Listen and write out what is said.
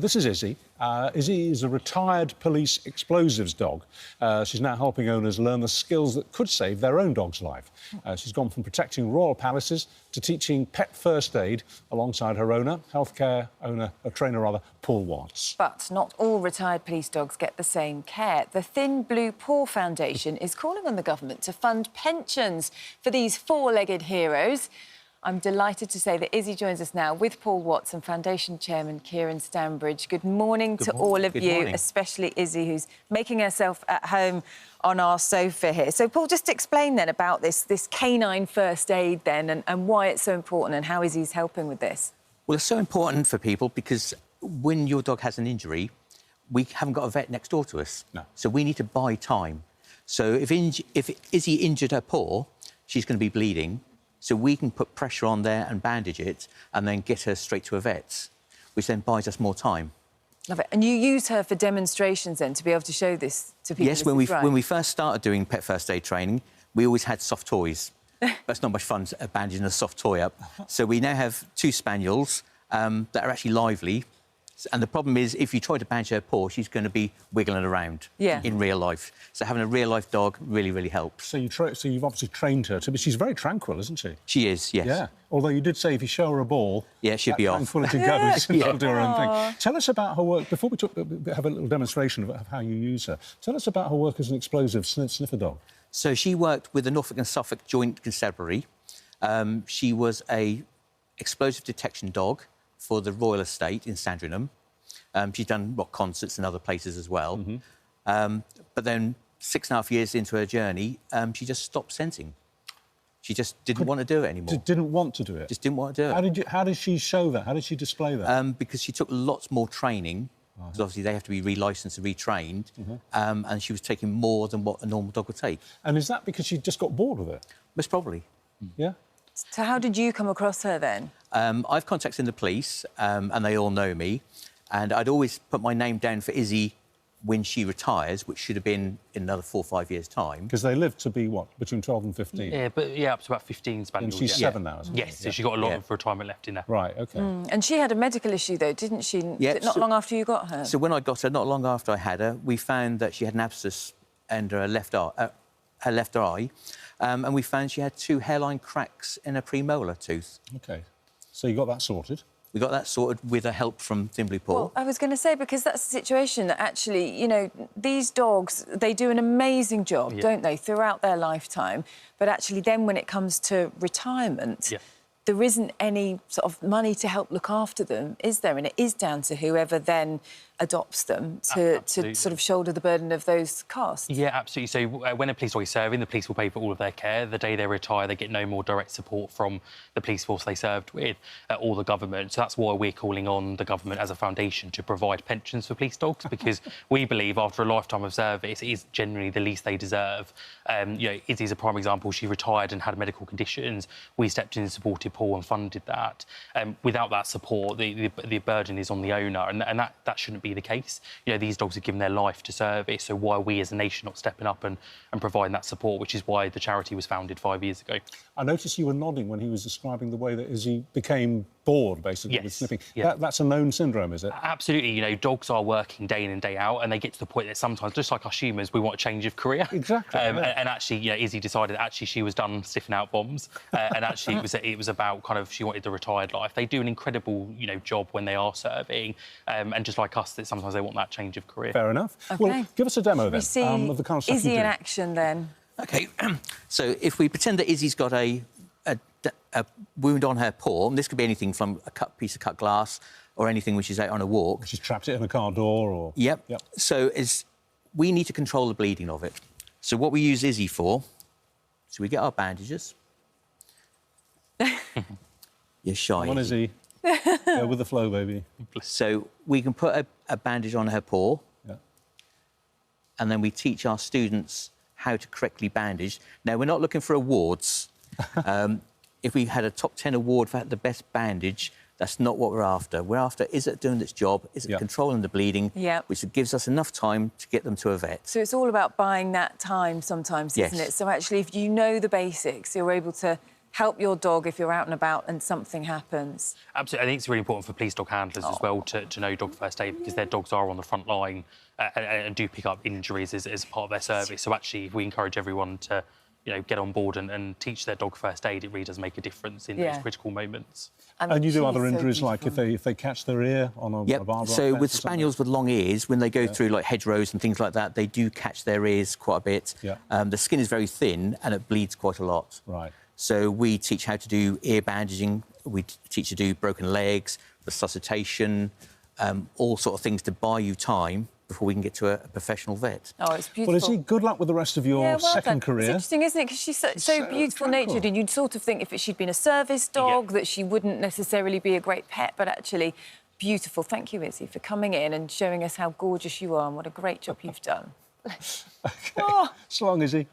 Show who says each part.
Speaker 1: This is Izzy. Izzy is a retired police explosives dog. She's now helping owners learn the skills that could save their own dog's life. She's gone from protecting royal palaces to teaching pet first aid alongside her owner, trainer, Paul Watts.
Speaker 2: But not all retired police dogs get the same care. The Thin Blue Paw Foundation is calling on the government to fund pensions for these four-legged heroes. I'm delighted to say that Izzy joins us now with Paul Watts and Foundation Chairman Kieran Stanbridge. Good morning to all of you, especially Izzy, who's making herself at home on our sofa here. So, Paul, just explain then about this canine first aid then and why it's so important and how Izzy's helping with this.
Speaker 3: Well, it's so important for people because when your dog has an injury, we haven't got a vet next door to us.
Speaker 1: No.
Speaker 3: So we need to buy time. So if Izzy injured her paw, she's going to be bleeding. So we can put pressure on there and bandage it and then get her straight to a vet, which then buys us more time.
Speaker 2: Love it. And you use her for demonstrations then to be able to show this to people?
Speaker 3: Yes, when we first started doing pet first aid training, we always had soft toys. That's not much fun bandaging a soft toy up. So we now have 2 spaniels that are actually lively. And the problem is, if you try to bandage her paw, she's going to be wiggling around in real life. So having a real-life dog really, really helps.
Speaker 1: So you've obviously trained her to be... She's very tranquil, isn't she?
Speaker 3: She is, yes.
Speaker 1: Yeah. Although you did say if you show her a ball... Yeah,
Speaker 3: she'll be off.
Speaker 1: Tranquility goes. She'll do her own thing. Tell us about her work... Before we have a little demonstration of how you use her, tell us about her work as an explosive sniffer dog.
Speaker 3: So she worked with the Norfolk and Suffolk Joint Constabulary. She was a explosive detection dog for the Royal Estate in Sandringham. She's done concerts and other places as well. But then 6.5 years into her journey, she just stopped scenting. She just didn't want to do it anymore.
Speaker 1: Didn't want to do it?
Speaker 3: Just didn't want to do it.
Speaker 1: How did she show that? How did she display that?
Speaker 3: Because she took lots more training, because obviously they have to be re-licensed and retrained, and she was taking more than what a normal dog would take.
Speaker 1: And is that because she just got bored with it?
Speaker 3: Most probably.
Speaker 1: Yeah?
Speaker 2: So how did you come across her then?
Speaker 3: I've contacted the police, and they all know me. And I'd always put my name down for Izzy when she retires, which should have been in another 4 or 5 years' time.
Speaker 1: Because they live to be, what, between 12 and 15?
Speaker 4: Yeah, up to about 15 spaniels.
Speaker 1: And she's 7 now, isn't she?
Speaker 4: Yes, so she got a lot of retirement left in there.
Speaker 1: Right, OK.
Speaker 2: And she had a medical issue, though, didn't she?
Speaker 3: Yeah.
Speaker 2: Not long after you got her?
Speaker 3: So when I got her, not long after I had her, we found that she had an abscess under her left eye, and we found she had 2 hairline cracks in her premolar tooth.
Speaker 1: OK. So you got that sorted?
Speaker 3: We got that sorted with the help from Thin Blue Paw.
Speaker 2: Well, I was going to say, because that's the situation that actually, you know, these dogs, they do an amazing job, don't they, throughout their lifetime. But actually then when it comes to retirement, there isn't any sort of money to help look after them, is there? And it is down to whoever then adopts them to sort of shoulder the burden of those costs.
Speaker 4: Yeah, absolutely. So when a police dog is serving, the police will pay for all of their care. The day they retire, they get no more direct support from the police force they served with or the government. So that's why we're calling on the government as a foundation to provide pensions for police dogs, because we believe after a lifetime of service, it is generally the least they deserve. You know, Izzy's a prime example. She retired and had medical conditions. We stepped in and supported Paul and funded that. Without that support, the burden is on the owner, and that shouldn't be the case. You know, these dogs have given their life to service, so why are we as a nation not stepping up and providing that support, which is why the charity was founded 5 years ago.
Speaker 1: I noticed you were nodding when he was describing the way that Izzy became bored, basically, with sniffing.
Speaker 4: Yeah.
Speaker 1: That's a known syndrome, is it?
Speaker 4: Absolutely. You know, dogs are working day in and day out, and they get to the point that sometimes, just like us humans, we want a change of career.
Speaker 1: Exactly.
Speaker 4: And actually, you know, Izzy decided actually she was done sniffing out bombs, and actually it was about kind of she wanted the retired life. They do an incredible, you know, job when they are serving, and just like us, that sometimes they want that change of career.
Speaker 1: Fair enough.
Speaker 2: OK.
Speaker 1: Well, give us a demo then
Speaker 2: see
Speaker 1: of the kind of stuff
Speaker 2: Izzy
Speaker 1: you do.
Speaker 2: in action then.
Speaker 3: OK, so if we pretend that Izzy's got a wound on her paw, and this could be anything from a piece of cut glass or anything which is out on a walk.
Speaker 1: She's trapped it in a car door or...
Speaker 3: Yep. So we need to control the bleeding of it. So what we use Izzy for, so we get our bandages. You're shy.
Speaker 1: Come on, Izzy. Go with the flow, baby.
Speaker 3: So we can put a bandage on her paw, and then we teach our students how to correctly bandage. Now, we're not looking for awards. If we had a top 10 award for the best bandage, that's not what we're after. We're after, is it doing its job? Is it controlling the bleeding? Which gives us enough time to get them to a vet.
Speaker 2: So it's all about buying that time sometimes, isn't it? So actually, if you know the basics, you're able to help your dog if you're out and about and something happens.
Speaker 4: Absolutely. I think it's really important for police dog handlers as well to know dog first aid, because their dogs are on the front line and do pick up injuries as part of their service. So actually, if we encourage everyone to, get on board and teach their dog first aid, it really does make a difference in those critical moments.
Speaker 1: And you do other injuries, like if they catch their ear on a barbed wire
Speaker 3: So
Speaker 1: fence
Speaker 3: with
Speaker 1: or
Speaker 3: spaniels with long ears, when they go through like hedgerows and things like that, they do catch their ears quite a bit.
Speaker 1: Yeah.
Speaker 3: The skin is very thin and it bleeds quite a lot.
Speaker 1: Right.
Speaker 3: So we teach how to do ear bandaging. We teach you to do broken legs, resuscitation, all sort of things to buy you time before we can get to a professional vet.
Speaker 2: Oh, it's beautiful.
Speaker 1: Well, Izzy, good luck with the rest of your second career.
Speaker 2: It's interesting, isn't it? Because she's so beautiful-natured, and you'd sort of think if she'd been a service dog that she wouldn't necessarily be a great pet, but actually beautiful. Thank you, Izzy, for coming in and showing us how gorgeous you are and what a great job you've done.
Speaker 1: OK. So long, Izzy.